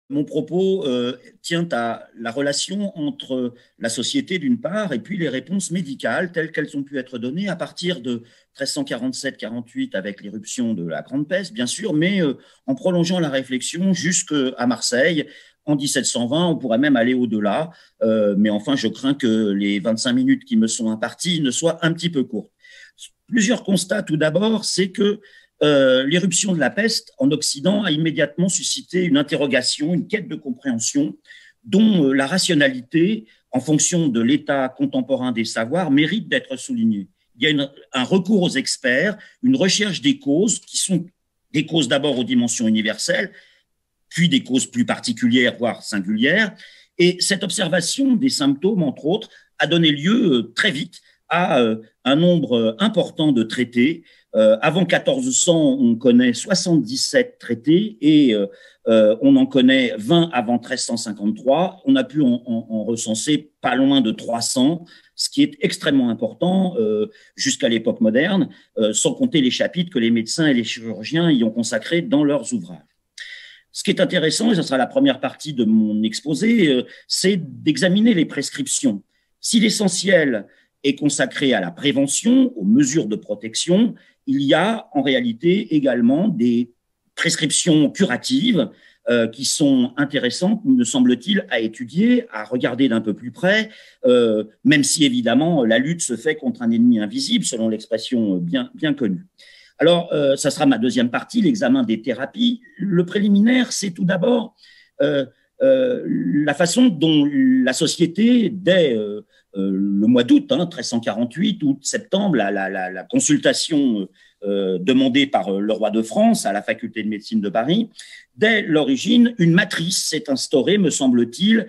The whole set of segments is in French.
Mon propos tient à la relation entre la société d'une part et puis les réponses médicales telles qu'elles ont pu être données à partir de 1347-48 avec l'éruption de la Grande Peste, bien sûr, mais en prolongeant la réflexion jusqu'à Marseille. En 1720, on pourrait même aller au-delà, mais enfin, je crains que les 25 minutes qui me sont imparties ne soient un petit peu courtes. Plusieurs constats, tout d'abord, c'est que l'éruption de la peste en Occident a immédiatement suscité une interrogation, une quête de compréhension dont la rationalité, en fonction de l'état contemporain des savoirs, mérite d'être soulignée. Il y a un recours aux experts, une recherche des causes, qui sont des causes d'abord aux dimensions universelles, puis des causes plus particulières, voire singulières. Et cette observation des symptômes, entre autres, a donné lieu très vite à un nombre important de traités. Avant 1400, on connaît 77 traités et on en connaît 20 avant 1353. On a pu en recenser pas loin de 300, ce qui est extrêmement important jusqu'à l'époque moderne, sans compter les chapitres que les médecins et les chirurgiens y ont consacrés dans leurs ouvrages. Ce qui est intéressant, et ce sera la première partie de mon exposé, c'est d'examiner les prescriptions. Si l'essentiel est consacré à la prévention, aux mesures de protection, il y a en réalité également des prescriptions curatives qui sont intéressantes, me semble-t-il, à étudier, à regarder d'un peu plus près, même si évidemment la lutte se fait contre un ennemi invisible, selon l'expression bien connue. Alors, ça sera ma deuxième partie, l'examen des thérapies. Le préliminaire, c'est tout d'abord la façon dont la société, dès le mois d'août, 1348, août-septembre, la consultation demandée par le roi de France à la faculté de médecine de Paris, dès l'origine, une matrice s'est instaurée, me semble-t-il,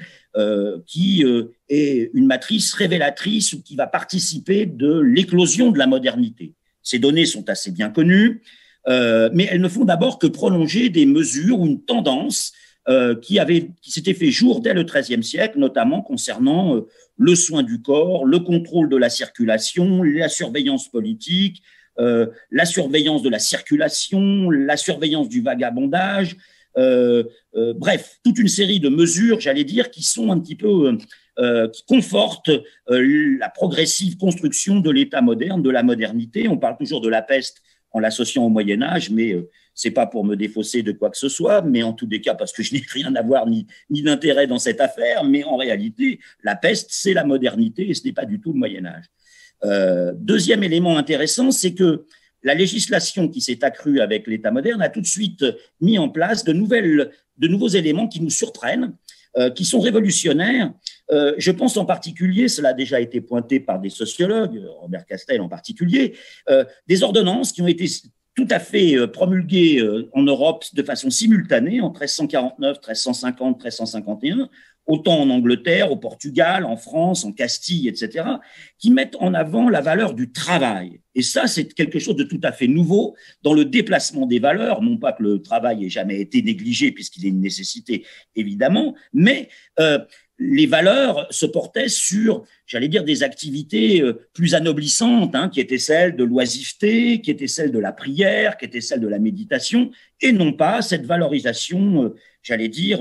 qui est une matrice révélatrice ou qui va participer de l'éclosion de la modernité. Ces données sont assez bien connues, mais elles ne font d'abord que prolonger des mesures ou une tendance qui s'était fait jour dès le XIIIe siècle, notamment concernant le soin du corps, le contrôle de la circulation, la surveillance politique, la surveillance de la circulation, la surveillance du vagabondage, bref, toute une série de mesures, j'allais dire, qui sont un petit peu qui confortent la progressive construction de l'État moderne, de la modernité. On parle toujours de la peste en l'associant au Moyen-Âge, mais c'est pas pour me défausser de quoi que ce soit, mais en tous les cas, parce que je n'ai rien à voir ni d'intérêt dans cette affaire, mais en réalité, la peste, c'est la modernité et ce n'est pas du tout le Moyen-Âge. Deuxième élément intéressant, c'est que la législation qui s'est accrue avec l'État moderne a tout de suite mis en place de nouveaux éléments qui nous surprennent, qui sont révolutionnaires. Je pense en particulier, cela a déjà été pointé par des sociologues, Robert Castel en particulier, des ordonnances qui ont été tout à fait promulguées en Europe de façon simultanée en 1349, 1350, 1351, autant en Angleterre, au Portugal, en France, en Castille, etc., qui mettent en avant la valeur du travail. Et ça, c'est quelque chose de tout à fait nouveau dans le déplacement des valeurs, non pas que le travail ait jamais été négligé, puisqu'il est une nécessité, évidemment, mais les valeurs se portaient sur, j'allais dire, des activités plus anoblissantes, qui étaient celles de l'oisiveté, qui étaient celles de la prière, qui étaient celles de la méditation, et non pas cette valorisation, j'allais dire,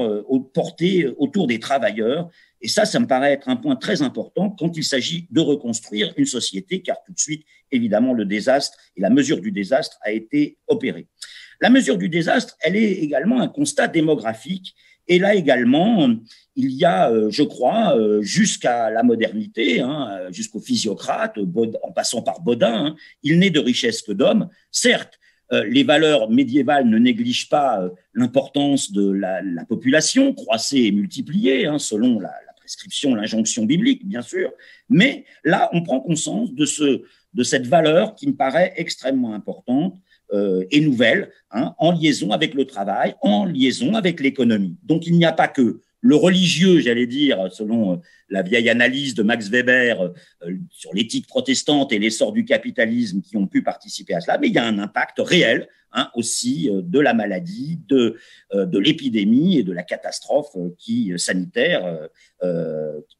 portée autour des travailleurs. Et ça me paraît être un point très important quand il s'agit de reconstruire une société, car tout de suite, évidemment, le désastre et la mesure du désastre a été opérée. La mesure du désastre, elle est également un constat démographique. Et là également, il y a, je crois, jusqu'à la modernité, jusqu'au Physiocrate, en passant par Bodin, il n'est de richesse que d'homme. Certes, les valeurs médiévales ne négligent pas l'importance de la population, croissée et multipliée, selon la prescription, l'injonction biblique, bien sûr. Mais là, on prend conscience de cette valeur qui me paraît extrêmement importante et nouvelle, en liaison avec le travail, en liaison avec l'économie. Donc, il n'y a pas que le religieux, j'allais dire, selon la vieille analyse de Max Weber sur l'éthique protestante et l'essor du capitalisme qui ont pu participer à cela, mais il y a un impact réel aussi de la maladie, de l'épidémie et de la catastrophe sanitaire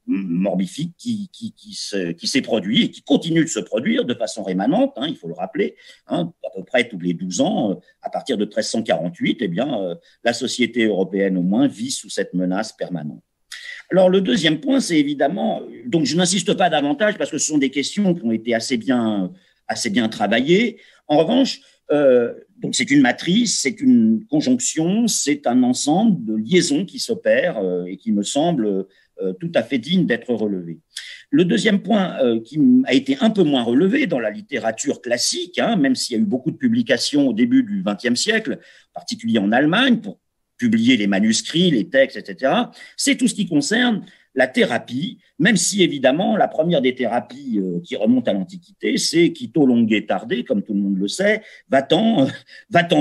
morbifique qui s'est produit et qui continue de se produire de façon rémanente, il faut le rappeler, à peu près tous les 12 ans, à partir de 1348, eh bien, la société européenne au moins vit sous cette menace permanente. Alors, le deuxième point, c'est évidemment, donc je n'insiste pas davantage parce que ce sont des questions qui ont été assez bien travaillées. En revanche, donc c'est une matrice, c'est une conjonction, c'est un ensemble de liaisons qui s'opèrent et qui me semble tout à fait digne d'être relevé. Le deuxième point qui a été un peu moins relevé dans la littérature classique, même s'il y a eu beaucoup de publications au début du XXe siècle, en particulier en Allemagne, pour publier les manuscrits, les textes, etc., c'est tout ce qui concerne la thérapie, même si évidemment la première des thérapies qui remonte à l'Antiquité, c'est quito longue tarde, comme tout le monde le sait, va-t'en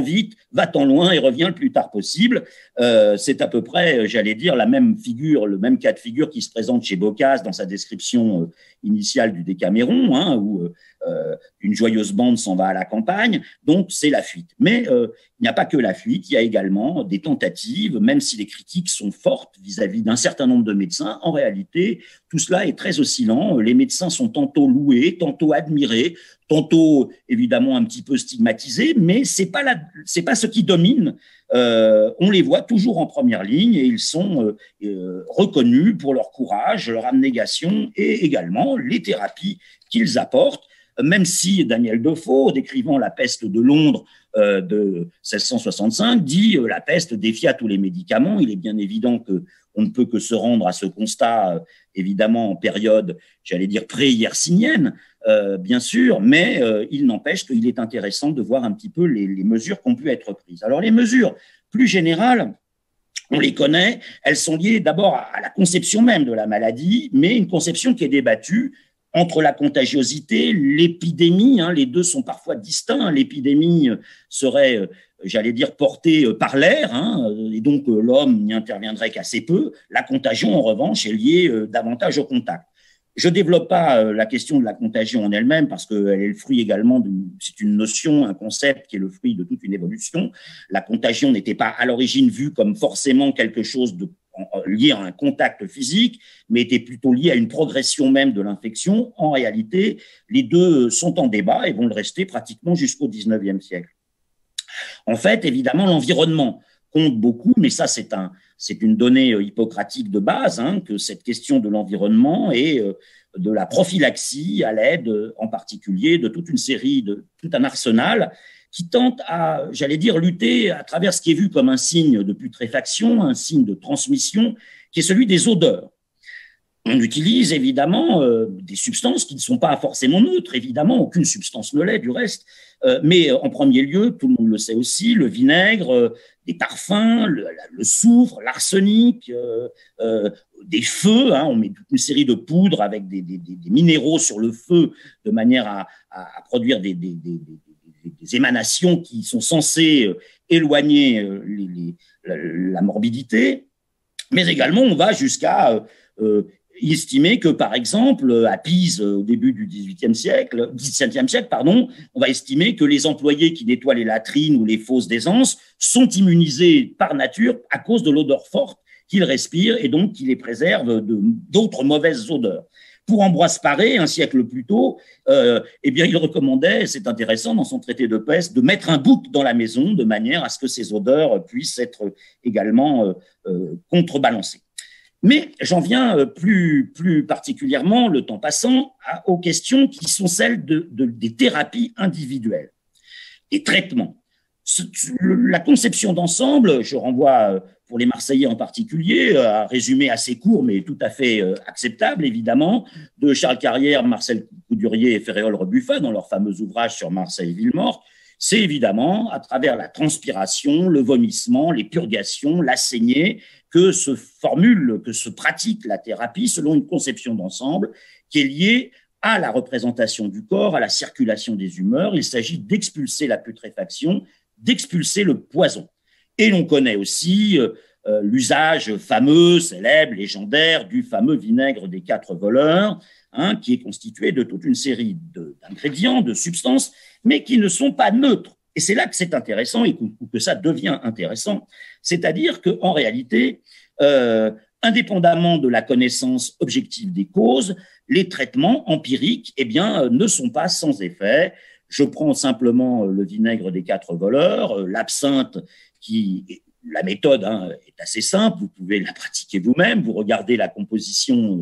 vite, va-t'en loin et reviens le plus tard possible. C'est à peu près, j'allais dire, la même figure, le même cas de figure qui se présente chez Boccace dans sa description initiale du Décaméron, où une joyeuse bande s'en va à la campagne, donc c'est la fuite. Mais il n'y a pas que la fuite, il y a également des tentatives, même si les critiques sont fortes vis-à-vis d'un certain nombre de médecins, en réalité, tout cela est très oscillant. Les médecins sont tantôt loués, tantôt admirés, tantôt évidemment un petit peu stigmatisés, mais c'est pas ce qui domine. On les voit toujours en première ligne et ils sont reconnus pour leur courage, leur abnégation et également les thérapies qu'ils apportent. Même si Daniel Defoe, décrivant la peste de Londres de 1665, dit la peste défia tous les médicaments. Il est bien évident qu'on ne peut que se rendre à ce constat, évidemment en période, j'allais dire, pré-yercinienne, bien sûr, mais il n'empêche qu'il est intéressant de voir un petit peu les mesures qui ont pu être prises. Alors, les mesures plus générales, on les connaît, elles sont liées d'abord à la conception même de la maladie, mais une conception qui est débattue entre la contagiosité, l'épidémie, les deux sont parfois distincts. L'épidémie serait, j'allais dire, portée par l'air, et donc l'homme n'y interviendrait qu'assez peu. La contagion, en revanche, est liée davantage au contact. Je ne développe pas la question de la contagion en elle-même parce qu'elle est le fruit également, c'est une notion, un concept qui est le fruit de toute une évolution. La contagion n'était pas à l'origine vue comme forcément quelque chose lié à un contact physique, mais était plutôt lié à une progression même de l'infection. En réalité, les deux sont en débat et vont le rester pratiquement jusqu'au XIXe siècle. En fait, évidemment, l'environnement compte beaucoup, mais ça, c'est une donnée hippocratique de base, que cette question de l'environnement et de la prophylaxie à l'aide, en particulier, de toute une série, de tout un arsenal qui tente à, j'allais dire, lutter à travers ce qui est vu comme un signe de putréfaction, un signe de transmission, qui est celui des odeurs. On utilise évidemment des substances qui ne sont pas forcément neutres, évidemment, aucune substance ne l'est du reste, mais en premier lieu, tout le monde le sait aussi, le vinaigre, des parfums, le soufre, l'arsenic, des feux, on met toute une série de poudres avec des minéraux sur le feu de manière à produire des émanations qui sont censées éloigner la morbidité, mais également on va jusqu'à estimer que, par exemple, à Pise, au début du XVIIe siècle, on va estimer que les employés qui nettoient les latrines ou les fosses d'aisance sont immunisés par nature à cause de l'odeur forte qu'ils respirent et donc qui les préserve d'autres mauvaises odeurs. Pour Ambroise Paré, un siècle plus tôt, il recommandait, c'est intéressant, dans son traité de peste, de mettre un bouc dans la maison de manière à ce que ces odeurs puissent être également contrebalancées. Mais j'en viens plus particulièrement, le temps passant, aux questions qui sont celles des thérapies individuelles, des traitements. La conception d'ensemble, je renvoie pour les Marseillais en particulier, à résumé assez court, mais tout à fait acceptable, évidemment, de Charles Carrière, Marcel Coudurier et Ferréol Rebuffa dans leur fameux ouvrage sur Marseille-Ville-Morte, c'est évidemment à travers la transpiration, le vomissement, les purgations, la saignée, que se pratique la thérapie selon une conception d'ensemble qui est liée à la représentation du corps, à la circulation des humeurs. Il s'agit d'expulser la putréfaction, d'expulser le poison. Et l'on connaît aussi l'usage fameux, célèbre, légendaire du fameux vinaigre des 4 voleurs, hein, qui est constitué de toute une série d'ingrédients, de substances, mais qui ne sont pas neutres. Et c'est là que c'est intéressant et que ça devient intéressant, c'est-à-dire qu'en réalité, indépendamment de la connaissance objective des causes, les traitements empiriques, eh bien, ne sont pas sans effet. Je prends simplement le vinaigre des 4 voleurs, l'absinthe, la méthode hein, est assez simple, vous pouvez la pratiquer vous-même, vous regardez la composition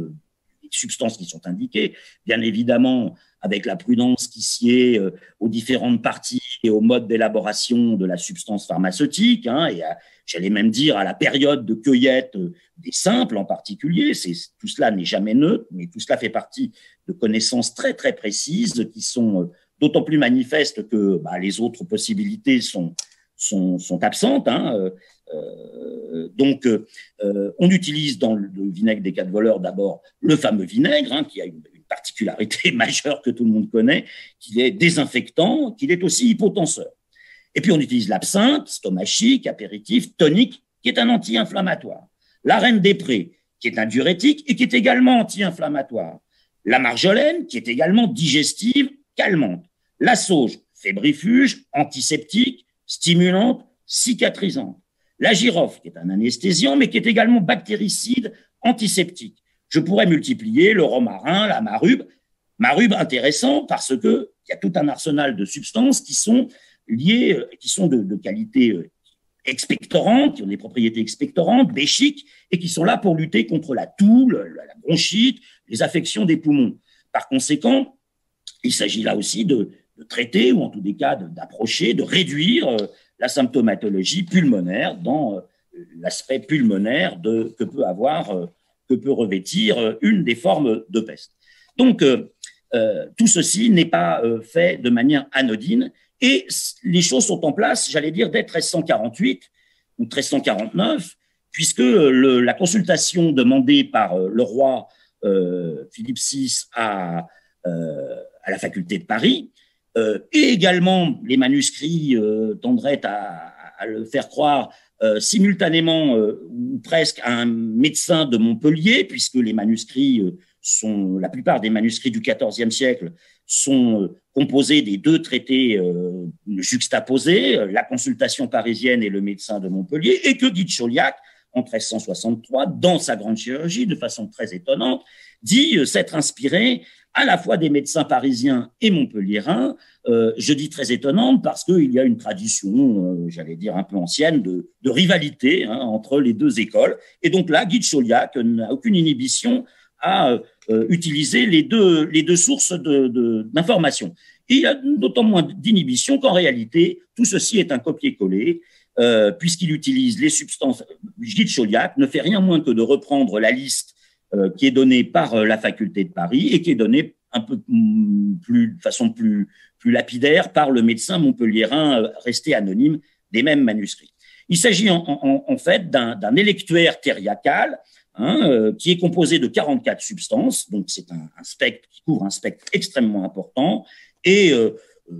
des substances qui sont indiquées, bien évidemment avec la prudence qui sied aux différentes parties et au mode d'élaboration de la substance pharmaceutique, hein, et j'allais même dire à la période de cueillette des simples en particulier. Tout cela n'est jamais neutre, mais tout cela fait partie de connaissances très très précises qui sont d'autant plus manifestes que les autres possibilités sont absentes. Hein. Donc, on utilise dans le vinaigre des 4 voleurs d'abord le fameux vinaigre, hein, qui a une particularité majeure que tout le monde connaît, qu'il est désinfectant, qu'il est aussi hypotenseur. Et puis, on utilise l'absinthe, stomachique, apéritif, tonique, qui est un anti-inflammatoire. La reine des prés, qui est un diurétique et qui est également anti-inflammatoire. La marjolaine, qui est également digestive, calmante. La sauge, fébrifuge, antiseptique, stimulante, cicatrisante. La girofle, qui est un anesthésiant, mais qui est également bactéricide, antiseptique. Je pourrais multiplier le romarin, la marube. Marube intéressant parce qu'il y a tout un arsenal de substances qui sont liées, qui sont de qualité expectorante, qui ont des propriétés expectorantes, béchiques, et qui sont là pour lutter contre la toux, la bronchite, les affections des poumons. Par conséquent, il s'agit là aussi de traiter, ou en tous les cas d'approcher, de réduire la symptomatologie pulmonaire dans l'aspect pulmonaire que peut revêtir une des formes de peste. Donc, tout ceci n'est pas fait de manière anodine et les choses sont en place, j'allais dire, dès 1348 ou 1349, puisque la consultation demandée par le roi Philippe VI à la faculté de Paris et également les manuscrits tendraient à le faire croire simultanément ou presque à un médecin de Montpellier, puisque les manuscrits la plupart des manuscrits du XIVe siècle sont composés des 2 traités juxtaposés, la consultation parisienne et le médecin de Montpellier, et que Guy de Chauliac, en 1363, dans sa grande chirurgie, de façon très étonnante, dit s'être inspiré à la fois des médecins parisiens et montpelliérains. Je dis très étonnante parce qu'il y a une tradition, j'allais dire un peu ancienne, de rivalité hein, entre les 2 écoles. Et donc là, Guy de Chauliac n'a aucune inhibition à utiliser les deux sources d'information. Et il y a d'autant moins d'inhibition qu'en réalité, tout ceci est un copier-coller, puisqu'il utilise les substances. Guy de Chauliac ne fait rien moins que de reprendre la liste qui est donnée par la faculté de Paris et qui est donnée un peu de façon plus lapidaire par le médecin montpelliérain resté anonyme des mêmes manuscrits. Il s'agit en fait d'un électuaire thériacal hein, qui est composé de 44 substances, donc c'est un spectre qui couvre un spectre extrêmement important et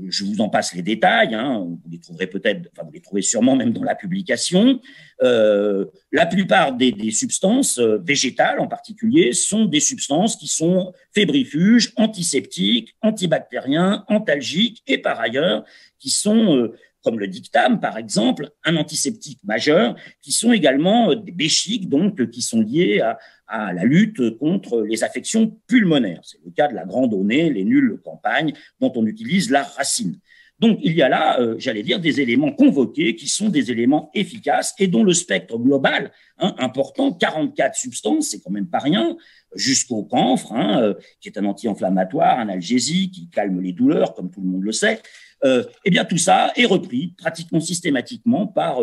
je vous en passe les détails, hein, vous les trouverez peut-être, enfin vous les trouvez sûrement même dans la publication. La plupart des substances végétales en particulier sont des substances qui sont fébrifuges, antiseptiques, antibactériens, antalgiques et par ailleurs qui sont comme le dictame, par exemple, un antiseptique majeur, qui sont également des béchiques, donc qui sont liés à la lutte contre les affections pulmonaires. C'est le cas de la grandonnée, les nulles campagnes, dont on utilise la racine. Donc, il y a là, j'allais dire, des éléments convoqués qui sont des éléments efficaces et dont le spectre global, hein, important, 44 substances, c'est quand même pas rien, jusqu'au camphre, hein, qui est un anti-inflammatoire, un analgésique, qui calme les douleurs, comme tout le monde le sait. Eh bien, tout ça est repris pratiquement systématiquement par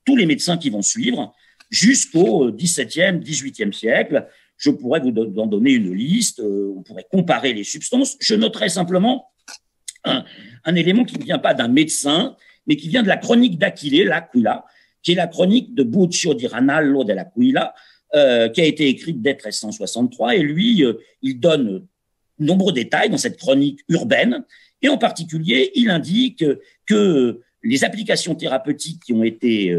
tous les médecins qui vont suivre jusqu'au XVIIe, XVIIIe siècle. Je pourrais vous en donner une liste, on pourrait comparer les substances. Je noterai simplement un élément qui ne vient pas d'un médecin, mais qui vient de la chronique d'Aquilée, l'Aquila, qui est la chronique de Buccio di Ranallo dell'Aquila, qui a été écrite dès 1363. Et lui, il donne de nombreux détails dans cette chronique urbaine. Et en particulier, il indique que les applications thérapeutiques qui ont été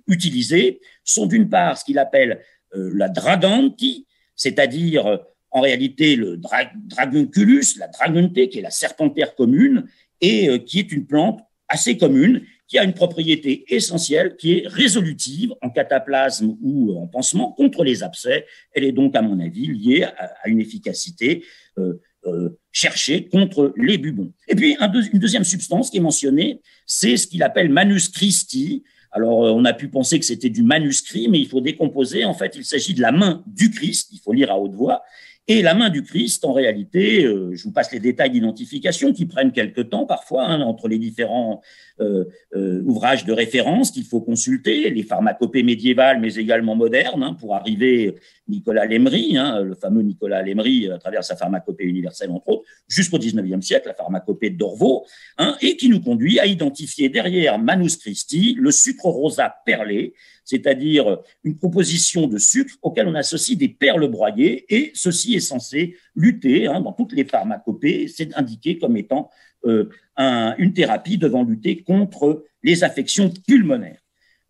utilisés sont d'une part ce qu'il appelle la draganti, c'est-à-dire en réalité le dragunculus, la dragunte, qui est la serpentaire commune, et qui est une plante assez commune, qui a une propriété essentielle qui est résolutive en cataplasme ou en pansement contre les abcès. Elle est donc, à mon avis, liée à une efficacité cherchée contre les bubons. Et puis, une deuxième substance qui est mentionnée, c'est ce qu'il appelle Manus Christi. Alors, on a pu penser que c'était du manuscrit, mais il faut décomposer. En fait, il s'agit de la main du Christ, il faut lire à haute voix. Et la main du Christ, en réalité, je vous passe les détails d'identification qui prennent quelque temps parfois entre les différents ouvrages de référence qu'il faut consulter, les pharmacopées médiévales mais également modernes, pour arriver Nicolas Lemery, le fameux Nicolas Lemery à travers sa pharmacopée universelle entre autres, jusqu'au XIXe siècle, la pharmacopée de Dorveau, et qui nous conduit à identifier derrière Manus Christi le sucre rosa perlé, c'est-à-dire une composition de sucre auquel on associe des perles broyées, et ceci est censé lutter, dans toutes les pharmacopées, c'est indiqué comme étant une thérapie devant lutter contre les affections pulmonaires.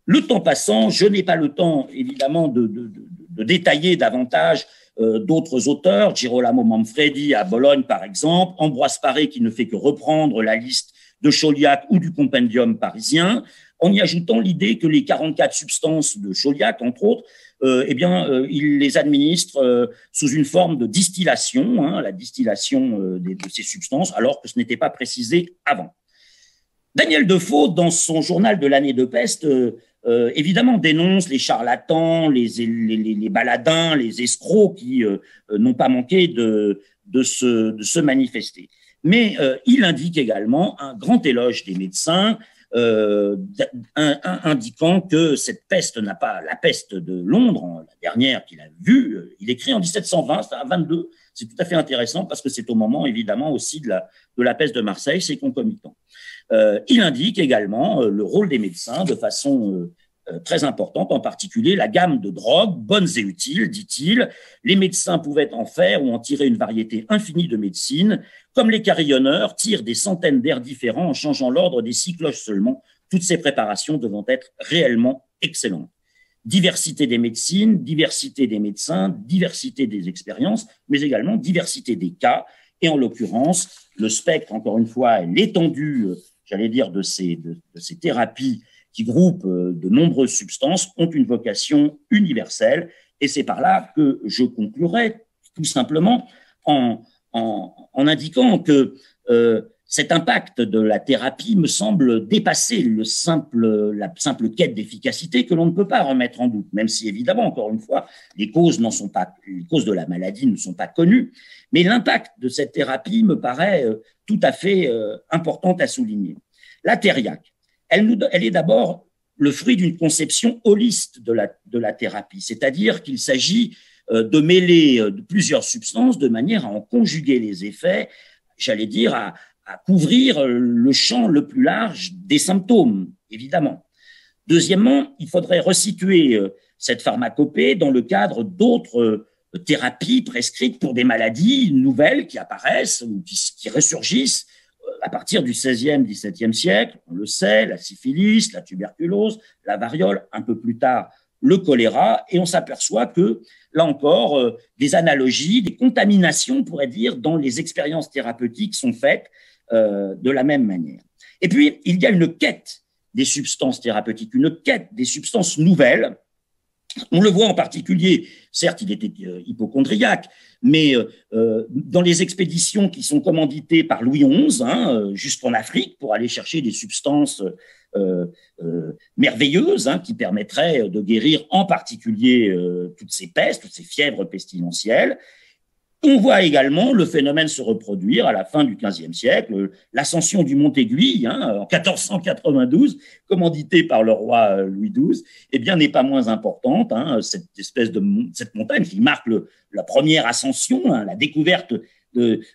Le temps passant, je n'ai pas le temps, évidemment, de détailler davantage d'autres auteurs, Girolamo Manfredi à Bologne, par exemple, Ambroise Paré, qui ne fait que reprendre la liste de Chauliac ou du compendium parisien, en y ajoutant l'idée que les 44 substances de Chauliac, entre autres, il les administre sous une forme de distillation, la distillation de ces substances, alors que ce n'était pas précisé avant. Daniel Defoe, dans son journal de l'année de peste, évidemment dénonce les charlatans, les baladins, les escrocs qui n'ont pas manqué de se manifester. Mais il indique également un grand éloge des médecins, indiquant que cette peste n'a pas, la peste de Londres, la dernière qu'il a vue, il écrit en 1720, c'est à 22, c'est tout à fait intéressant parce que c'est au moment évidemment aussi de la peste de Marseille, c'est concomitant. Il indique également le rôle des médecins de façon très importante, en particulier la gamme de drogues bonnes et utiles, dit-il. Les médecins pouvaient en faire ou en tirer une variété infinie de médecine, comme les carillonneurs tirent des centaines d'airs différents en changeant l'ordre des 6 cloches seulement, toutes ces préparations devant être réellement excellentes. Diversité des médecines, diversité des médecins, diversité des expériences, mais également diversité des cas, et en l'occurrence, le spectre, encore une fois, l'étendue, j'allais dire, de ces thérapies qui groupent de nombreuses substances, ont une vocation universelle. Et c'est par là que je conclurai tout simplement en indiquant que cet impact de la thérapie me semble dépasser la simple quête d'efficacité que l'on ne peut pas remettre en doute, même si évidemment, encore une fois, les causes de la maladie ne sont pas connues. Mais l'impact de cette thérapie me paraît tout à fait important à souligner. La thériaque, elle est d'abord le fruit d'une conception holiste de la thérapie, c'est-à-dire qu'il s'agit de mêler plusieurs substances de manière à en conjuguer les effets, j'allais dire à couvrir le champ le plus large des symptômes, évidemment. Deuxièmement, il faudrait resituer cette pharmacopée dans le cadre d'autres thérapies prescrites pour des maladies nouvelles qui apparaissent ou qui ressurgissent à partir du XVIe, XVIIe siècle. On le sait, la syphilis, la tuberculose, la variole, un peu plus tard, le choléra, et on s'aperçoit que, là encore, des analogies, des contaminations, on pourrait dire, dans les expériences thérapeutiques sont faites de la même manière. Et puis, il y a une quête des substances thérapeutiques, une quête des substances nouvelles. On le voit en particulier, certes, il était hypocondriaque, mais dans les expéditions qui sont commanditées par Louis XI, jusqu'en Afrique, pour aller chercher des substances merveilleuses qui permettraient de guérir en particulier toutes ces pestes, toutes ces fièvres pestilentielles. On voit également le phénomène se reproduire à la fin du XVe siècle, l'ascension du Mont Aiguille en 1492, commandité par le roi Louis XII, eh bien n'est pas moins importante. Cette montagne qui marque la première ascension, la découverte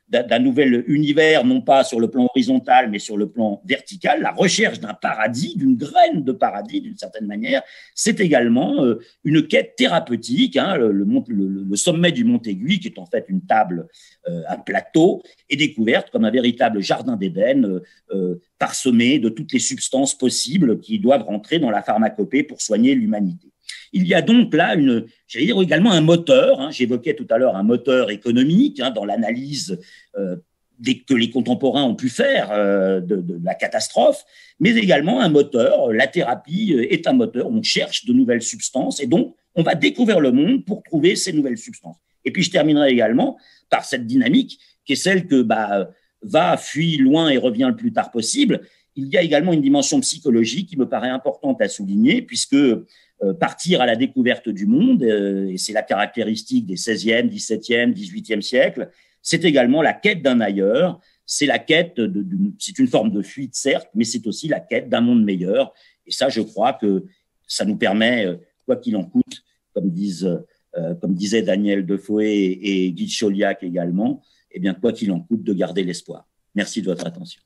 d'un nouvel univers, non pas sur le plan horizontal, mais sur le plan vertical, la recherche d'un paradis, d'une graine de paradis, d'une certaine manière, c'est également une quête thérapeutique. Hein, le sommet du Mont Aiguille, qui est en fait une table, un plateau, est découverte comme un véritable jardin d'Éden, parsemé de toutes les substances possibles qui doivent rentrer dans la pharmacopée pour soigner l'humanité. Il y a donc là j'allais dire également un moteur. Hein, j'évoquais tout à l'heure un moteur économique dans l'analyse que les contemporains ont pu faire de la catastrophe, mais également un moteur. La thérapie est un moteur. On cherche de nouvelles substances et donc on va découvrir le monde pour trouver ces nouvelles substances. Et puis je terminerai également par cette dynamique qui est celle que va, fuit loin et revient le plus tard possible. Il y a également une dimension psychologique qui me paraît importante à souligner, puisque partir à la découverte du monde, et c'est la caractéristique des 16e, 17e, 18e siècles, c'est également la quête d'un ailleurs, c'est la quête, c'est une forme de fuite certes, mais c'est aussi la quête d'un monde meilleur. Et ça, je crois que ça nous permet, quoi qu'il en coûte, comme disaient Daniel Defoe et Guy Chauliac également, eh bien, quoi qu'il en coûte, de garder l'espoir. Merci de votre attention.